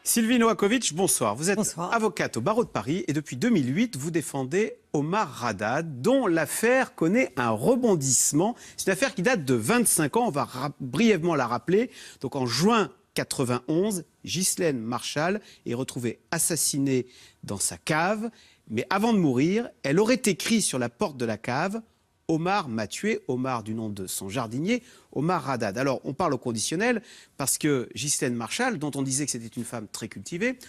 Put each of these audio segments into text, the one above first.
Sylvie Novakovic, bonsoir. Vous êtes Bonsoir. avocate au barreau de Paris et depuis 2008, vous défendez Omar Haddad, dont l'affaire connaît un rebondissement. C'est une affaire qui date de 25 ans, on va brièvement la rappeler. Donc en juin 91, Ghislaine Marchal est retrouvée assassinée dans sa cave. Mais avant de mourir, elle aurait écrit sur la porte de la cave « Omar m'a tué », Omar du nom de son jardinier, Omar Haddad. Alors, on parle au conditionnel parce que Ghislaine Marchal, dont on disait que c'était une femme très cultivée,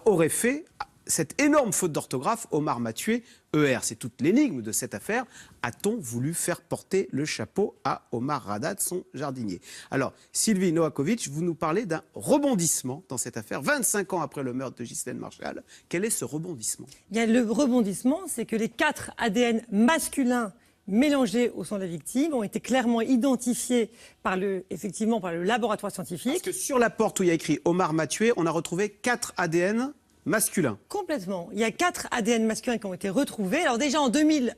aurait fait cette énorme faute d'orthographe, Omar m'a tué, ER. C'est toute l'énigme de cette affaire. A-t-on voulu faire porter le chapeau à Omar Haddad, son jardinier? Alors, Sylvie Novakovic, vous nous parlez d'un rebondissement dans cette affaire, 25 ans après le meurtre de Ghislaine Marchal. Quel est ce rebondissement? Le rebondissement, c'est que les 4 ADN masculins mélangés au sang de la victime ont été clairement identifiés par le laboratoire scientifique. Parce que sur la porte où il y a écrit Omar m'a tué, on a retrouvé 4 ADN masculins. Complètement. Il y a 4 ADN masculins qui ont été retrouvés. Alors déjà en 2000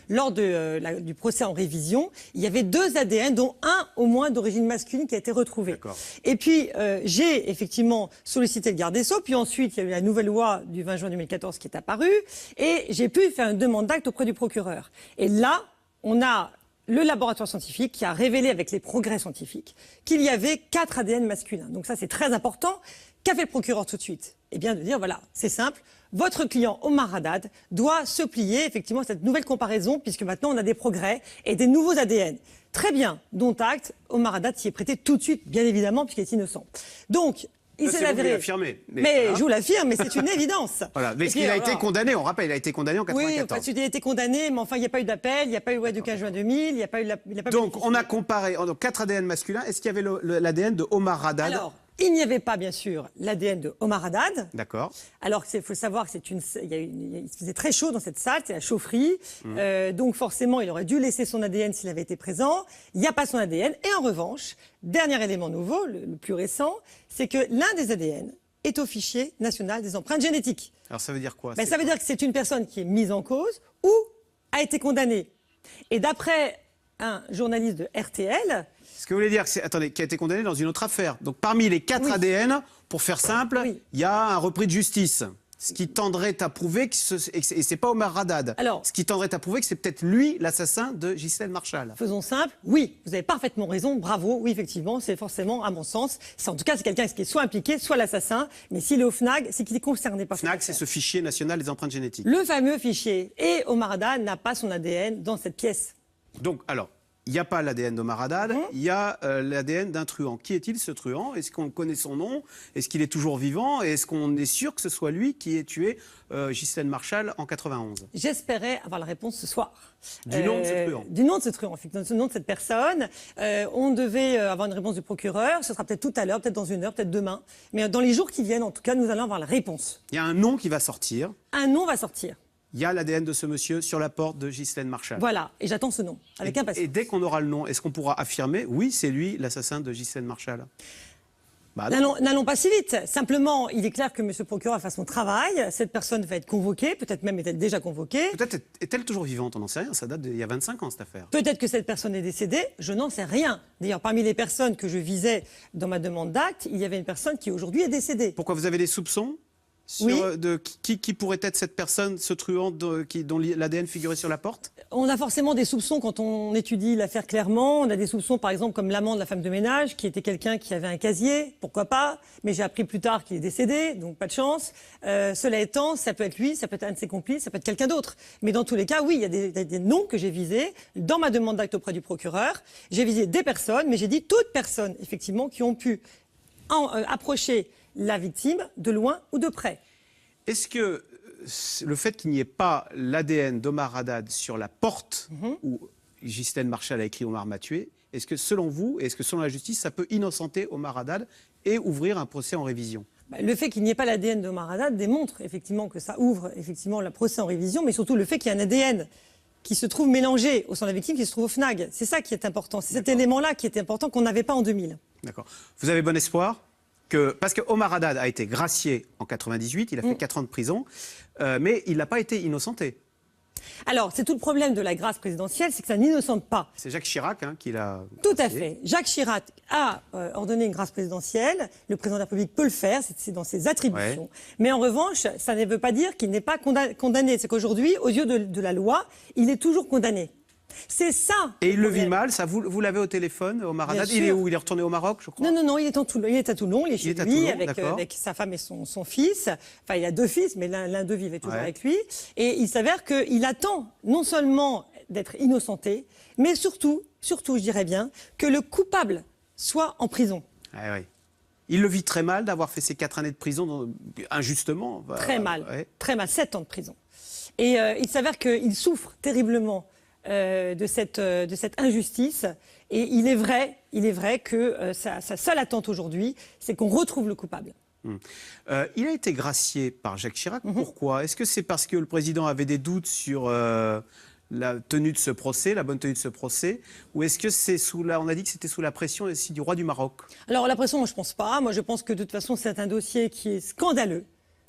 lors du procès en révision, il y avait 2 ADN, dont un au moins d'origine masculine qui a été retrouvé. Et puis j'ai effectivement sollicité le garde des Sceaux, puis ensuite il y a eu la nouvelle loi du 20 juin 2014 qui est apparue, et j'ai pu faire une demande d'acte auprès du procureur. Et là, on a le laboratoire scientifique qui a révélé avec les progrès scientifiques qu'il y avait 4 ADN masculins. Donc ça c'est très important. Qu'a fait le procureur tout de suite? Eh bien de dire, voilà, c'est simple, votre client Omar Haddad doit se plier effectivement à cette nouvelle comparaison, puisque maintenant on a des progrès et des nouveaux ADN. Très bien, dont acte, Omar Haddad s'y est prêté tout de suite, bien évidemment, puisqu'il est innocent. Donc, il s'est avéré. Mais voilà. Je vous l'affirme, mais c'est une évidence. Voilà. Mais il a été condamné, on rappelle, il a été condamné en 1994. Oui, il a été condamné, mais enfin, il n'y a pas eu d'appel, il n'y a pas eu loi du 15 juin 2000, il n'y a pas eu Donc, on a comparé 4 ADN masculins. Est-ce qu'il y avait l'ADN de Omar Haddad? Alors, il n'y avait pas, bien sûr, l'ADN de Omar Haddad. D'accord. Alors, il faut savoir qu'il faisait très chaud dans cette salle, c'est la chaufferie. Donc, forcément, il aurait dû laisser son ADN s'il avait été présent. Il n'y a pas son ADN. Et en revanche, dernier élément nouveau, le plus récent, c'est que l'un des ADN est au fichier national des empreintes génétiques. Alors, ça veut dire quoi? Ça veut dire que c'est une personne qui est mise en cause ou a été condamnée. Et d'après un journaliste de RTL... Ce que vous voulez dire, c'est, attendez, qui a été condamné dans une autre affaire. Donc parmi les 4 ADN, pour faire simple, il y a un repris de justice. Ce qui tendrait à prouver que et c'est pas Omar Haddad. Alors, ce qui tendrait à prouver que c'est peut-être lui l'assassin de Ghislaine Marchal. Faisons simple, oui, vous avez parfaitement raison, bravo, oui effectivement, c'est forcément à mon sens. En tout cas, c'est quelqu'un qui est soit impliqué, soit l'assassin, mais s'il est au FNAG, c'est qu'il est concerné par FNAG, c'est ce fichier national des empreintes génétiques. Le fameux fichier. Et Omar Haddad n'a pas son ADN dans cette pièce. Donc, alors, il n'y a pas l'ADN d'Omar Haddad, il y a l'ADN d'un truand. Qui est-il, ce truand? Est-ce qu'on connaît son nom? Est-ce qu'il est toujours vivant? Et est-ce qu'on est sûr que ce soit lui qui ait tué Ghislaine Marchal en 91? J'espérais avoir la réponse ce soir. Du nom de ce truand? Du nom de ce truand, du nom de cette personne. On devait avoir une réponse du procureur. Ce sera peut-être tout à l'heure, peut-être dans une heure, peut-être demain. Mais dans les jours qui viennent, en tout cas, nous allons avoir la réponse. Il y a un nom qui va sortir. Un nom va sortir. Il y a l'ADN de ce monsieur sur la porte de Ghislaine Marchal. Voilà, et j'attends ce nom, avec impatience. Et dès qu'on aura le nom, est-ce qu'on pourra affirmer, oui, c'est lui l'assassin de Ghislaine Marchal? N'allons pas si vite. Simplement, il est clair que M. le procureur fasse son travail. Cette personne va être convoquée, peut-être même est-elle déjà convoquée. Peut-être est-elle toujours vivante, on n'en sait rien. Ça date d'il y a 25 ans, cette affaire. Peut-être que cette personne est décédée, je n'en sais rien. D'ailleurs, parmi les personnes que je visais dans ma demande d'acte, il y avait une personne qui aujourd'hui est décédée. Pourquoi, vous avez des soupçons sur, qui pourrait être cette personne, ce truand dont l'ADN figurait sur la porte? On a forcément des soupçons quand on étudie l'affaire clairement. On a des soupçons, par exemple, comme l'amant de la femme de ménage, qui était quelqu'un qui avait un casier, pourquoi pas. Mais j'ai appris plus tard qu'il est décédé, donc pas de chance. Cela étant, ça peut être lui, ça peut être un de ses complices, ça peut être quelqu'un d'autre. Mais dans tous les cas, oui, il y a des noms que j'ai visés. Dans ma demande d'acte auprès du procureur, j'ai visé des personnes, mais j'ai dit toutes personnes, effectivement, qui ont pu approcher la victime de loin ou de près. Est-ce que le fait qu'il n'y ait pas l'ADN d'Omar Haddad sur la porte où Ghislaine Marchal a écrit Omar m'a tué, est-ce que selon vous, est-ce que selon la justice, ça peut innocenter Omar Haddad et ouvrir un procès en révision? Le fait qu'il n'y ait pas l'ADN d'Omar Haddad démontre effectivement que ça ouvre effectivement le procès en révision, mais surtout le fait qu'il y a un ADN qui se trouve mélangé au sang de la victime, qui se trouve au FNAG. C'est ça qui est important. C'est cet élément-là qui est important qu'on n'avait pas en 2000. D'accord. Vous avez bon espoir parce que Omar Haddad a été gracié en 98, il a fait 4 ans de prison, mais il n'a pas été innocenté. Alors, c'est tout le problème de la grâce présidentielle, c'est que ça n'innocente pas. C'est Jacques Chirac qui l'a... Tout à fait. Jacques Chirac a ordonné une grâce présidentielle. Le président de la République peut le faire, c'est dans ses attributions. Ouais. Mais en revanche, ça ne veut pas dire qu'il n'est pas condamné. C'est qu'aujourd'hui, aux yeux de la loi, il est toujours condamné. C'est ça. Et il le vit mal, ça vous l'avez au téléphone, Omar Haddad. Il est où? Il est retourné au Maroc, je crois? Non, il est à Toulon, il est chez lui avec sa femme et son fils. Enfin, il a 2 fils, mais l'un d'eux vivait toujours avec lui. Et il s'avère qu'il attend non seulement d'être innocenté, mais surtout, je dirais bien, que le coupable soit en prison. Oui. Il le vit très mal d'avoir fait ces 4 années de prison, injustement. Très mal, 7 ans de prison. Et il s'avère qu'il souffre terriblement de cette injustice. Et il est vrai que sa seule attente aujourd'hui, c'est qu'on retrouve le coupable. Il a été gracié par Jacques Chirac. Pourquoi? Est-ce que c'est parce que le président avait des doutes sur la tenue de ce procès, la bonne tenue de ce procès, ou est-ce que c'est on a dit que c'était sous la pression aussi du roi du Maroc? Alors la pression, moi je pense pas. Moi je pense que de toute façon c'est un dossier qui est scandaleux.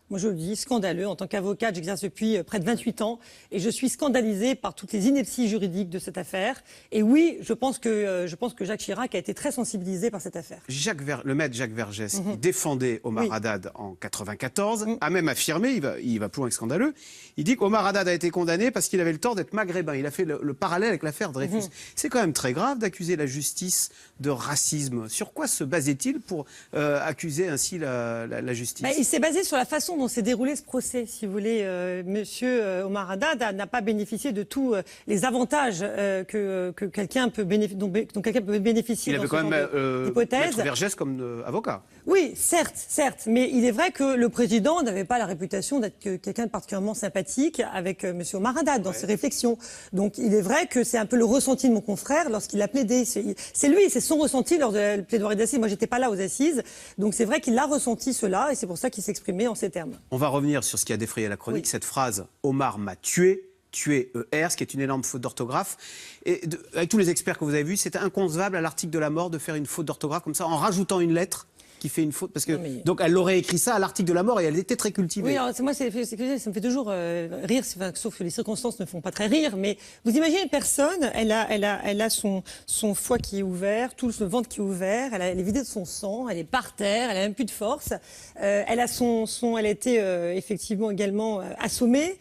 Moi, je le dis, scandaleux. En tant qu'avocate, j'exerce depuis près de 28 ans et je suis scandalisée par toutes les inepties juridiques de cette affaire. Et oui, je pense que Jacques Chirac a été très sensibilisé par cette affaire. Le maître Jacques Vergès, qui défendait Omar Haddad en 1994, a même affirmé, il va plus loin que scandaleux, il dit qu'Omar Haddad a été condamné parce qu'il avait le tort d'être maghrébin. Il a fait le parallèle avec l'affaire Dreyfus. C'est quand même très grave d'accuser la justice de racisme. Sur quoi se basait-il pour accuser ainsi la justice? Il s'est basé sur la façon dont s'est déroulé ce procès. Si vous voulez, monsieur Omar Haddad n'a pas bénéficié de tous les avantages que quelqu'un peut bénéficier. Il avait quand même Maître Vergès comme avocat. Oui, certes. Mais il est vrai que le président n'avait pas la réputation d'être quelqu'un de particulièrement sympathique avec monsieur Omar Haddad dans ses réflexions. Donc il est vrai que c'est un peu le ressenti de mon confrère lorsqu'il a plaidé. C'est son ressenti lors de la plaidoirie d'assises. Moi, j'étais pas là aux assises. Donc c'est vrai qu'il a ressenti cela et c'est pour ça qu'il s'exprimait en ces termes. On va revenir sur ce qui a défrayé la chronique, cette phrase « Omar m'a tué ». Tuer ER, ce qui est une énorme faute d'orthographe. Et avec tous les experts que vous avez vus, c'était inconcevable à l'article de la mort de faire une faute d'orthographe comme ça, en rajoutant une lettre qui fait une faute. Parce que, donc elle aurait écrit ça à l'article de la mort et elle était très cultivée. Oui, alors moi, ça me fait toujours rire, sauf que les circonstances ne font pas très rire. Mais vous imaginez une personne, elle a son foie qui est ouvert, tout le ventre qui est ouvert, elle est vidée de son sang, elle est par terre, elle a même plus de force. Elle a été effectivement également assommée,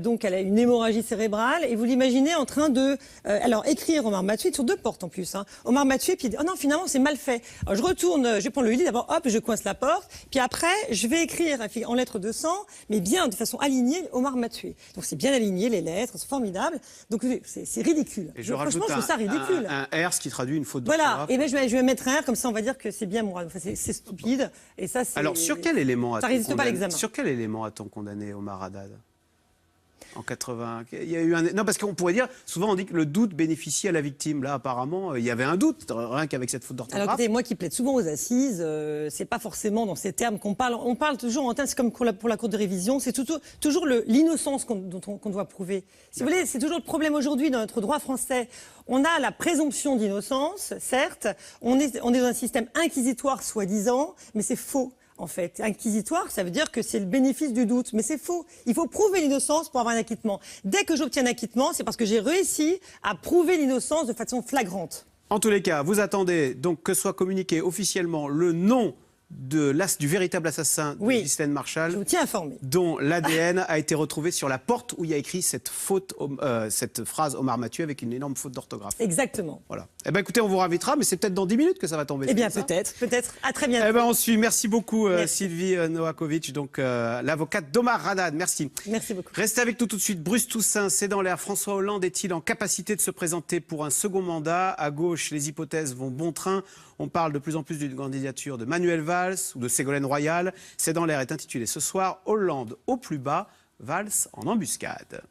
donc elle a une hémorragie cérébrale. Et vous l'imaginez en train de écrire Omar m'a tué sur 2 portes en plus. Omar m'a tué, puis oh non, finalement c'est mal fait. Alors, je vais prendre le lit. D'abord, hop, je coince la porte. Puis après, je vais écrire en lettres de sang, mais bien de façon alignée, Omar m'a tué. Donc c'est bien aligné, les lettres, c'est formidable. Donc c'est ridicule. Et franchement, je trouve ça ridicule. Un R, ce qui traduit une faute d'orthographe. Voilà. Et bien, je vais mettre un R, comme ça on va dire que c'est bien moi. Enfin, c'est stupide. Et ça, alors, sur quel élément ça résiste pas à l'examen. Sur quel élément a-t-on condamné Omar Haddad? En 80, il y a eu non, parce qu'on pourrait dire, souvent on dit que le doute bénéficie à la victime. Là, apparemment, il y avait un doute, rien qu'avec cette faute d'orthographe. Alors écoutez, moi qui plaide souvent aux assises, c'est pas forcément dans ces termes qu'on parle. On parle toujours en termes, c'est comme pour la cour de révision, c'est toujours l'innocence qu'on doit prouver. Si vous voulez, c'est toujours le problème aujourd'hui dans notre droit français. On a la présomption d'innocence, certes, on est dans un système inquisitoire soi-disant, mais c'est faux. En fait, inquisitoire, ça veut dire que c'est le bénéfice du doute, mais c'est faux. Il faut prouver l'innocence pour avoir un acquittement. Dès que j'obtiens un acquittement, c'est parce que j'ai réussi à prouver l'innocence de façon flagrante. En tous les cas, vous attendez donc que soit communiqué officiellement le nom du véritable assassin de Ghislaine Marchal, je vous tiens informé, dont l'ADN a été retrouvé sur la porte où il y a écrit cette phrase Omar m'a tué avec une énorme faute d'orthographe. Exactement. Voilà. Eh bien, écoutez, on vous réinvitera, mais c'est peut-être dans 10 minutes que ça va tomber. Eh bien, peut-être. À très bientôt. Eh bien, on suit. Merci beaucoup, Sylvie Novakovic, donc l'avocate d'Omar Haddad. Merci. Merci beaucoup. Restez avec nous tout de suite. Bruce Toussaint, c'est dans l'air. François Hollande est-il en capacité de se présenter pour un second mandat? À gauche, les hypothèses vont bon train. On parle de plus en plus d'une candidature de Manuel Valls ou de Ségolène Royal. C'est dans l'air est intitulé ce soir Hollande au plus bas, Valls en embuscade.